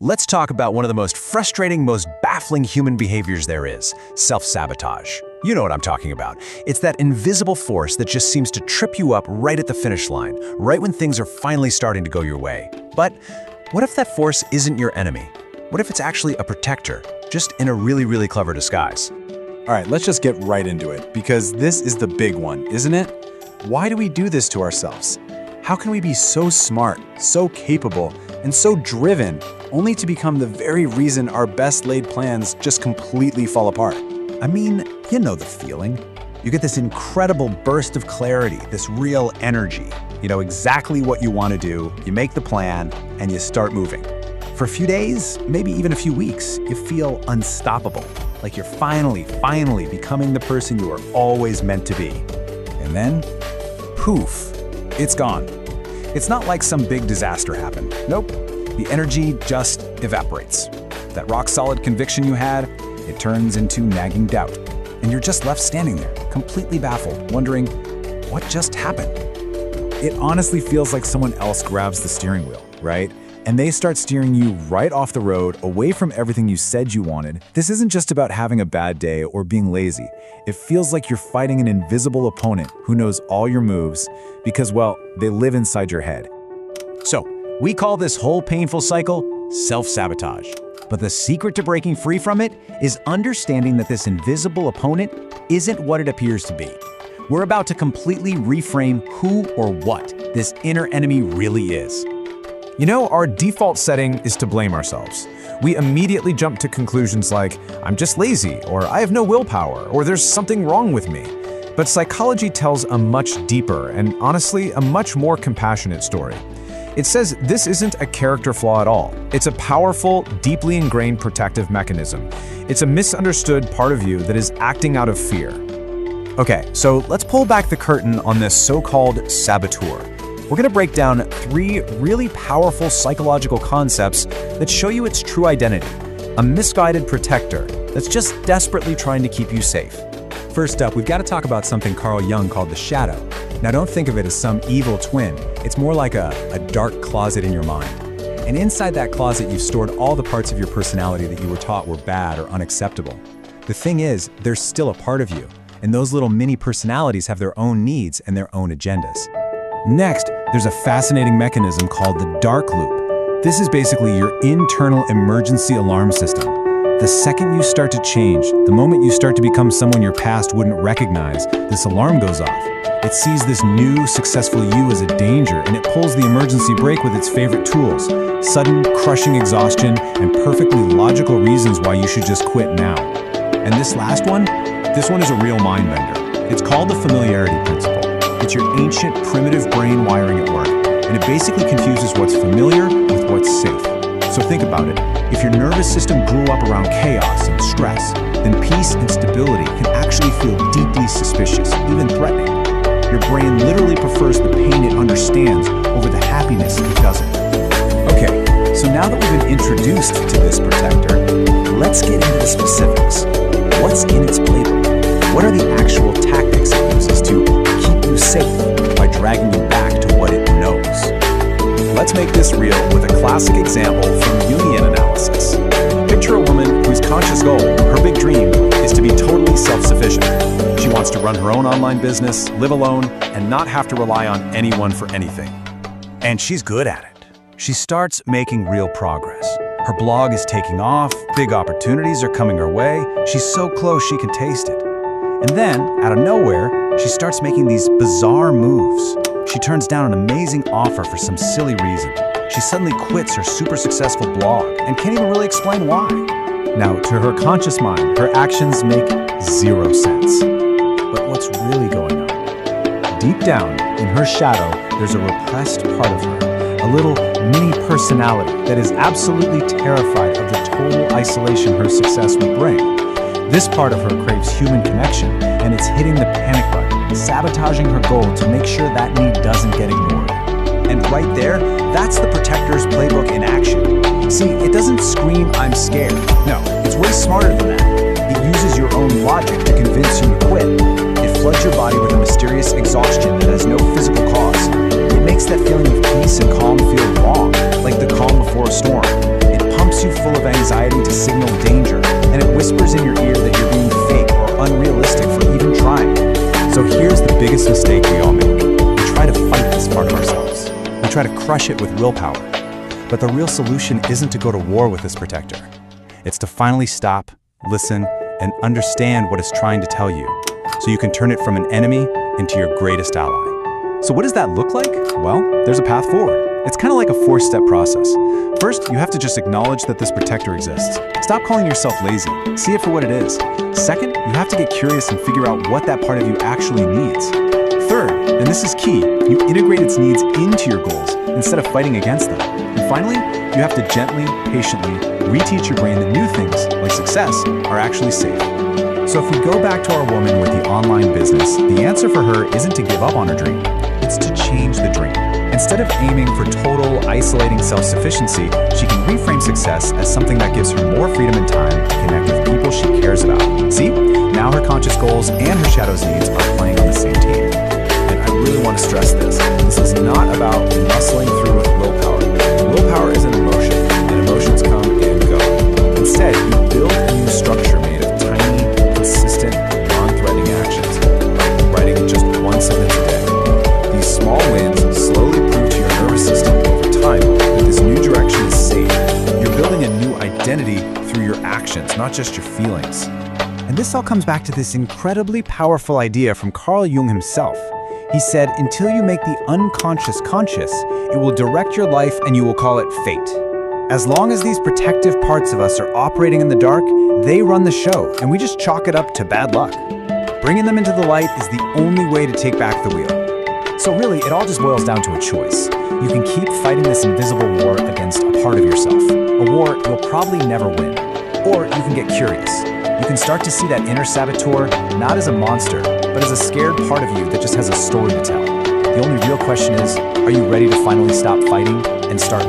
Let's talk about one of the most frustrating, most baffling human behaviors there is, self-sabotage. You know what I'm talking about. It's that invisible force that just seems to trip you up right at the finish line, right when things are finally starting to go your way. But what if that force isn't your enemy? What if it's actually a protector, just in a really, really clever disguise? All right, let's just get right into it, because this is the big one, isn't it? Why do we do this to ourselves? How can we be so smart, so capable, and so driven, only to become the very reason our best laid plans just completely fall apart? I mean, you know the feeling. You get this incredible burst of clarity, this real energy. You know exactly what you want to do, you make the plan, and you start moving. For a few days, maybe even a few weeks, you feel unstoppable, like you're finally becoming the person you were always meant to be. And then, poof, it's gone. It's not like some big disaster happened. Nope, the energy just evaporates. That rock-solid conviction you had, it turns into nagging doubt. And you're just left standing there, completely baffled, wondering, what just happened? It honestly feels like someone else grabs the steering wheel, right? And they start steering you right off the road, away from everything you said you wanted. This isn't just about having a bad day or being lazy. It feels like you're fighting an invisible opponent who knows all your moves because, well, they live inside your head. So, we call this whole painful cycle self-sabotage. But the secret to breaking free from it is understanding that this invisible opponent isn't what it appears to be. We're about to completely reframe who or what this inner enemy really is. You know, our default setting is to blame ourselves. We immediately jump to conclusions like, I'm just lazy, or I have no willpower, or there's something wrong with me. But psychology tells a much deeper and honestly a much more compassionate story. It says this isn't a character flaw at all. It's a powerful, deeply ingrained protective mechanism. It's a misunderstood part of you that is acting out of fear. Okay, so let's pull back the curtain on this so-called saboteur. We're going to break down 3 really powerful psychological concepts that show you its true identity, a misguided protector that's just desperately trying to keep you safe. First up, we've got to talk about something Carl Jung called the shadow. Now don't think of it as some evil twin. It's more like a dark closet in your mind. And inside that closet, you've stored all the parts of your personality that you were taught were bad or unacceptable. The thing is, there's still a part of you, and those little mini personalities have their own needs and their own agendas. Next, there's a fascinating mechanism called the dark loop. This is basically your internal emergency alarm system. The second you start to change, the moment you start to become someone your past wouldn't recognize, this alarm goes off. It sees this new, successful you as a danger, and it pulls the emergency brake with its favorite tools: sudden, crushing exhaustion and perfectly logical reasons why you should just quit now. And this last one? This one is a real mind bender. It's called the familiarity principle. It's your ancient, primitive brain wiring at work, and it basically confuses what's familiar with what's safe. So think about it. If your nervous system grew up around chaos and stress, then peace and stability can actually feel deeply suspicious, even threatening. Your brain literally prefers the pain it understands over the happiness it doesn't. Okay, so now that we've been introduced to this protector, let's get into the specifics. What's in its playbook? What are the actual tactics it uses to keep you safe by dragging you back to what it knows? Let's make this real with a classic example from Jungian analysis. Picture a woman whose conscious goal, her big dream, is to be totally self-sufficient. She wants to run her own online business, live alone, and not have to rely on anyone for anything. And she's good at it. She starts making real progress. Her blog is taking off, big opportunities are coming her way, she's so close she can taste it. And then, out of nowhere, she starts making these bizarre moves. She turns down an amazing offer for some silly reason. She suddenly quits her super successful blog and can't even really explain why. Now, to her conscious mind, her actions make 0 sense. But what's really going on? Deep down, in her shadow, there's a repressed part of her, a little mini personality that is absolutely terrified of the total isolation her success would bring. This part of her craves human connection, and it's hitting the panic button, sabotaging her goal to make sure that need doesn't get ignored. And right there, that's the protector's playbook in action. See, it doesn't scream, "I'm scared." No, it's way smarter than that. It uses your own logic to convince you to quit. It floods your body with a mysterious exhaustion that has no physical cause. It makes that feeling of peace and calm feel wrong, like the calm before a storm. It pumps you full of anxiety to signal danger, and it whispers in your ear that you're being fake or unrealistic for even trying. So here's the biggest mistake we all make. We try to fight this part of ourselves. We try to crush it with willpower. But the real solution isn't to go to war with this protector. It's to finally stop, listen, and understand what it's trying to tell you, so you can turn it from an enemy into your greatest ally. So what does that look like? Well, there's a path forward. It's kind of like a 4-step process. First, you have to just acknowledge that this protector exists. Stop calling yourself lazy. See it for what it is. Second, you have to get curious and figure out what that part of you actually needs. Third, and this is key, you integrate its needs into your goals instead of fighting against them. And finally, you have to gently, patiently reteach your brain that new things, like success, are actually safe. So if we go back to our woman with the online business, the answer for her isn't to give up on her dream. It's to change the dream. Instead of aiming for total, isolating self-sufficiency, she can reframe success as something that gives her more freedom and time to connect with people she cares about. See? Now her conscious goals and her shadow's needs are playing on the same team. And I really want to stress this. This is not about muscling through with willpower. Willpower is an emotion, and emotions come and go. Instead, you build a new structure made of tiny, consistent, non-threatening actions, like writing just one sentence a day. These small wins slowly prove to your nervous system over time that this new direction is safe. You're building a new identity through your actions, not just your feelings. And this all comes back to this incredibly powerful idea from Carl Jung himself. He said, until you make the unconscious conscious, it will direct your life and you will call it fate. As long as these protective parts of us are operating in the dark, they run the show, and we just chalk it up to bad luck. Bringing them into the light is the only way to take back the wheel. So really, it all just boils down to a choice. You can keep fighting this invisible war against a part of yourself, a war you'll probably never win. Or you can get curious. You can start to see that inner saboteur not as a monster, but as a scared part of you that just has a story to tell. The only real question is, are you ready to finally stop fighting and start